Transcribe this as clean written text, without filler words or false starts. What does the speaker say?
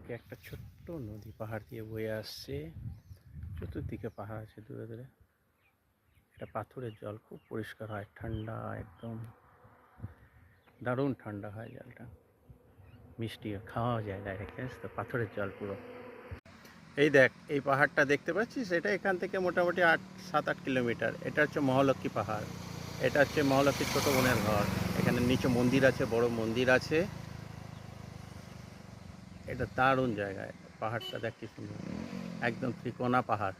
থেকে একটা ছোট্ট নদী পাহাড় দিয়ে বয়ে আসছে। চতুর্দিকে পাহাড় আছে দূরে দূরে। এটা পাথরের জল, খুব পরিষ্কার হয়, ঠান্ডা একদম, দারুণ ঠান্ডা হয় জলটা, মিষ্টি, খাওয়া যায় ডাইরেক্ট। জানিস তো, পাথরের জল পুরো। এই দেখ, এই পাহাড়টা দেখতে পাচ্ছিস, এটা এখান থেকে মোটামুটি 7-8 কিলোমিটার। এটা হচ্ছে মহালক্ষ্মী পাহাড়। এটা হচ্ছে মহালক্ষ্মীর ছোট বোনের ঘর। এখানে নিচে মন্দির আছে, বড় মন্দির আছে। এটা দারুণ জায়গায়, পাহাড়টা দেখ কি সুন্দর, একদম ত্রিকোণা পাহাড়।